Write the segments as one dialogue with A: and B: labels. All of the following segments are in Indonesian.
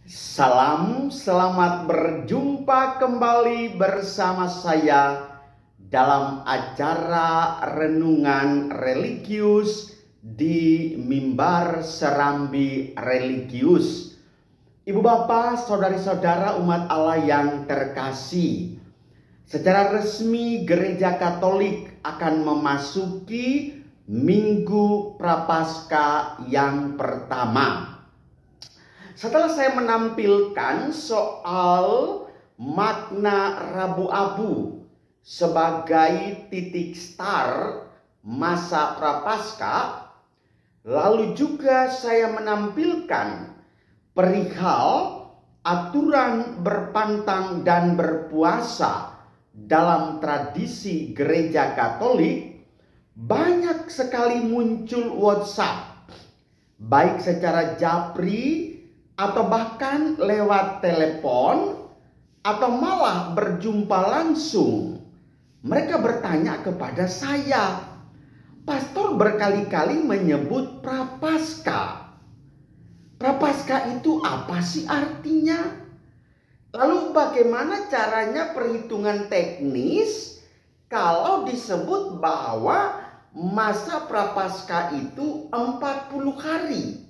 A: Salam, selamat berjumpa kembali bersama saya dalam acara renungan religius di Mimbar Serambi Religius. Ibu bapak, saudari-saudara umat Allah yang terkasih, secara resmi Gereja Katolik akan memasuki Minggu Prapaskah yang pertama. Setelah saya menampilkan soal makna Rabu Abu sebagai titik start masa Prapaskah, lalu juga saya menampilkan perihal aturan berpantang dan berpuasa dalam tradisi Gereja Katolik, banyak sekali muncul WhatsApp, baik secara japri atau bahkan lewat telepon, atau malah berjumpa langsung. Mereka bertanya kepada saya, pastor berkali-kali menyebut Prapaskah. Prapaskah itu apa sih artinya? Lalu bagaimana caranya perhitungan teknis kalau disebut bahwa masa Prapaskah itu 40 hari?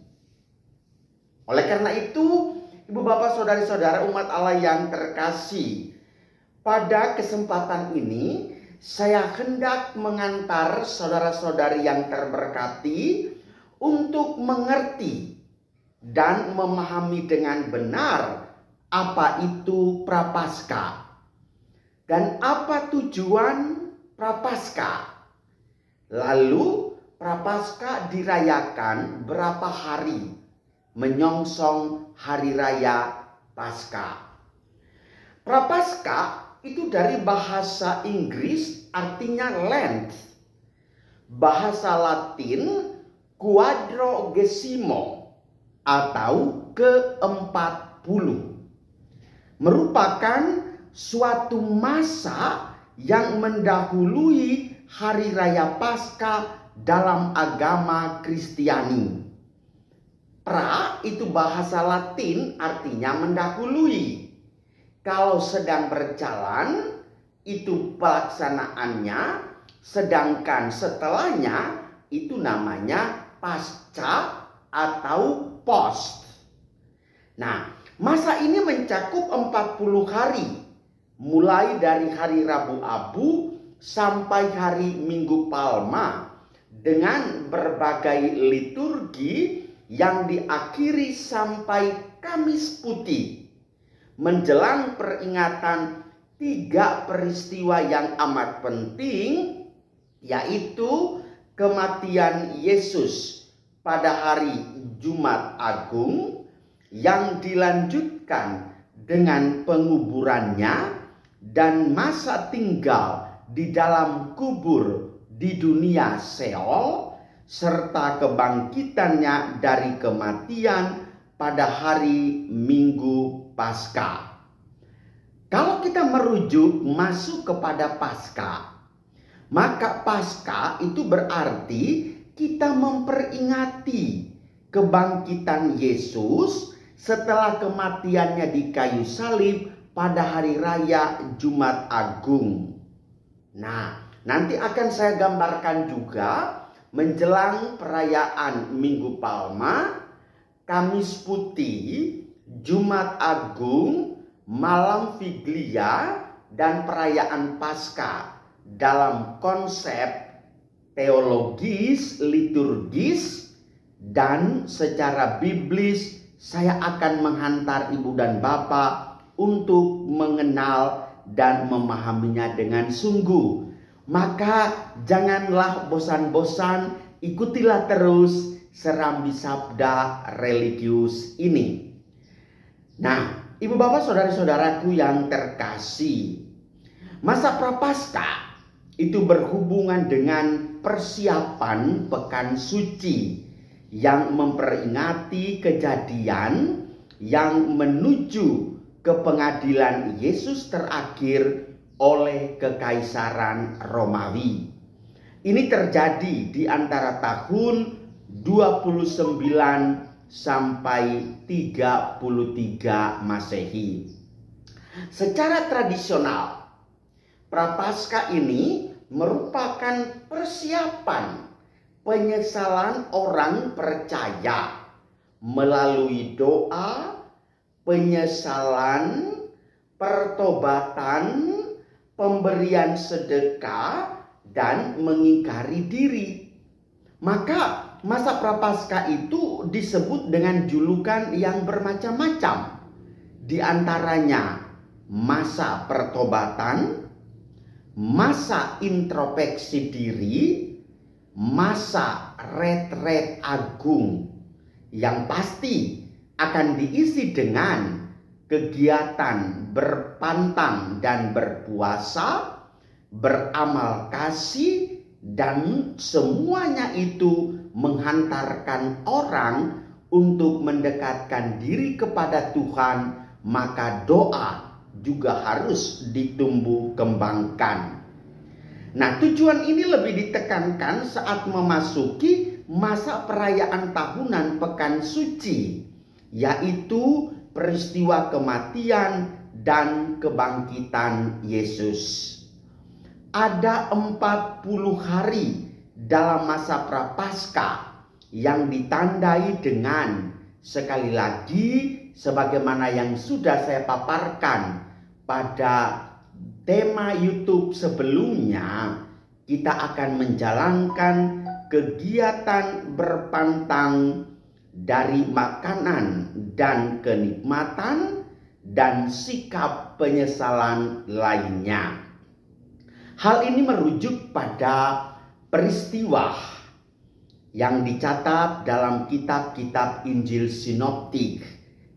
A: Oleh karena itu, ibu bapak saudari-saudara umat Allah yang terkasih, pada kesempatan ini saya hendak mengantar saudara-saudari yang terberkati untuk mengerti dan memahami dengan benar apa itu Prapaskah dan apa tujuan Prapaskah. Lalu Prapaskah dirayakan berapa hari menyongsong hari raya Paskah. Prapaskah itu dari bahasa Inggris artinya Lent. Bahasa Latin Quadragesimo atau ke-40. Merupakan suatu masa yang mendahului hari raya Paskah dalam agama Kristiani. Pra itu bahasa Latin artinya mendahului. Kalau sedang berjalan itu pelaksanaannya, sedangkan setelahnya itu namanya pasca atau post. Nah, masa ini mencakup 40 hari, mulai dari hari Rabu Abu sampai hari Minggu Palma, dengan berbagai liturgi yang diakhiri sampai Kamis Putih, menjelang peringatan 3 peristiwa yang amat penting, yaitu kematian Yesus pada hari Jumat Agung yang dilanjutkan dengan penguburannya dan masa tinggal di dalam kubur di dunia Seol, serta kebangkitannya dari kematian pada hari Minggu Paskah. Kalau kita merujuk masuk kepada Paskah, maka Paskah itu berarti kita memperingati kebangkitan Yesus setelah kematiannya di kayu salib pada hari raya Jumat Agung. Nah, nanti akan saya gambarkan juga menjelang perayaan Minggu Palma, Kamis Putih, Jumat Agung, Malam Figlia, dan perayaan Paskah dalam konsep teologis, liturgis, dan secara biblis. Saya akan menghantar ibu dan bapak untuk mengenal dan memahaminya dengan sungguh. Maka janganlah bosan-bosan, ikutilah terus Serambi Sabda Religius ini. Nah, ibu bapak saudari-saudaraku yang terkasih, masa Prapaskah itu berhubungan dengan persiapan Pekan Suci yang memperingati kejadian yang menuju ke pengadilan Yesus terakhir oleh Kekaisaran Romawi. Ini terjadi di antara tahun 29 sampai 33 Masehi. Secara tradisional, Prapaskah ini merupakan persiapan penyesalan orang percaya melalui doa, penyesalan, pertobatan, pemberian sedekah, dan mengingkari diri. Maka masa Prapaskah itu disebut dengan julukan yang bermacam-macam. Di antaranya masa pertobatan, masa introspeksi diri, masa retret agung, yang pasti akan diisi dengan kegiatan berpantang dan berpuasa, beramal kasih, dan semuanya itu menghantarkan orang untuk mendekatkan diri kepada Tuhan. Maka doa juga harus ditumbuh kembangkan. Nah, tujuan ini lebih ditekankan saat memasuki masa perayaan tahunan Pekan Suci, yaitu peristiwa kematian dan kebangkitan Yesus. Ada 40 hari dalam masa Prapaskah yang ditandai dengan, sekali lagi sebagaimana yang sudah saya paparkan pada tema YouTube sebelumnya, kita akan menjalankan kegiatan berpantang dari makanan dan kenikmatan dan sikap penyesalan lainnya. Hal ini merujuk pada peristiwa yang dicatat dalam kitab-kitab Injil sinoptik,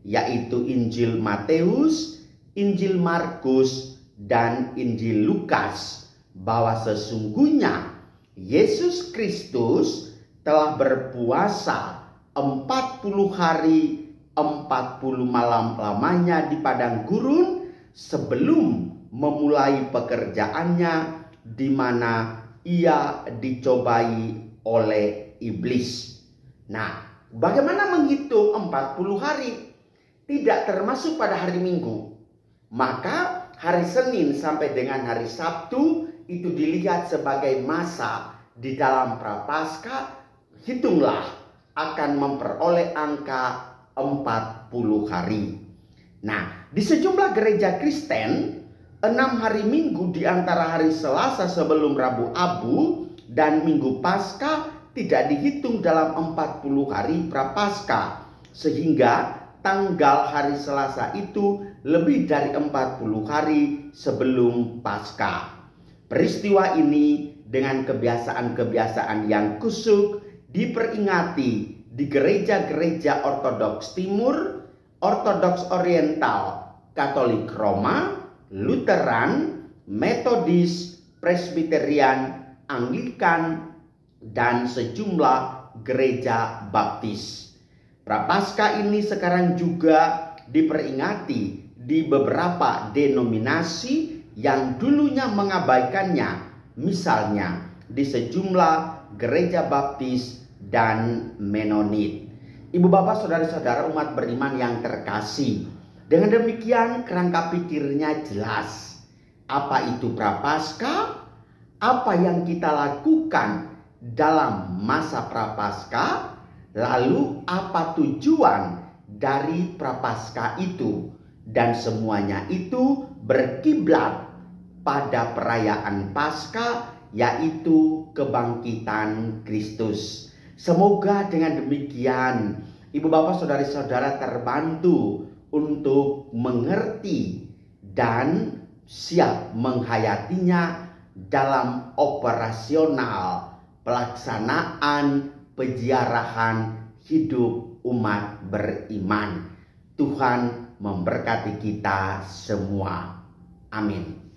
A: yaitu Injil Matius, Injil Markus, dan Injil Lukas, bahwa sesungguhnya Yesus Kristus telah berpuasa 40 hari 40 malam lamanya di padang gurun sebelum memulai pekerjaannya, di mana ia dicobai oleh iblis. Nah, bagaimana menghitung 40 hari? Tidak termasuk pada hari Minggu. Maka hari Senin sampai dengan hari Sabtu itu dilihat sebagai masa di dalam Prapaskah. Hitunglah akan memperoleh angka 40 hari. Nah, di sejumlah gereja Kristen, 6 hari Minggu di antara hari Selasa sebelum Rabu Abu dan Minggu Paskah tidak dihitung dalam 40 hari Prapaskah, sehingga tanggal hari Selasa itu lebih dari 40 hari sebelum Paskah. Peristiwa ini dengan kebiasaan-kebiasaan yang kusuk diperingati di gereja-gereja Ortodoks Timur, Ortodoks Oriental, Katolik Roma, Lutheran, Metodis, Presbyterian, Anglikan, dan sejumlah gereja Baptis. Prapaskah ini sekarang juga diperingati di beberapa denominasi yang dulunya mengabaikannya, misalnya di sejumlah gereja Baptis dan Menonit. Ibu bapak saudara-saudara umat beriman yang terkasih, dengan demikian kerangka pikirnya jelas. Apa itu Prapaskah? Apa yang kita lakukan dalam masa Prapaskah? Lalu apa tujuan dari Prapaskah itu? Dan semuanya itu berkiblat pada perayaan Paskah, yaitu kebangkitan Kristus. Semoga dengan demikian ibu bapak saudari-saudara terbantu untuk mengerti dan siap menghayatinya dalam operasional pelaksanaan peziarahan hidup umat beriman. Tuhan memberkati kita semua. Amin.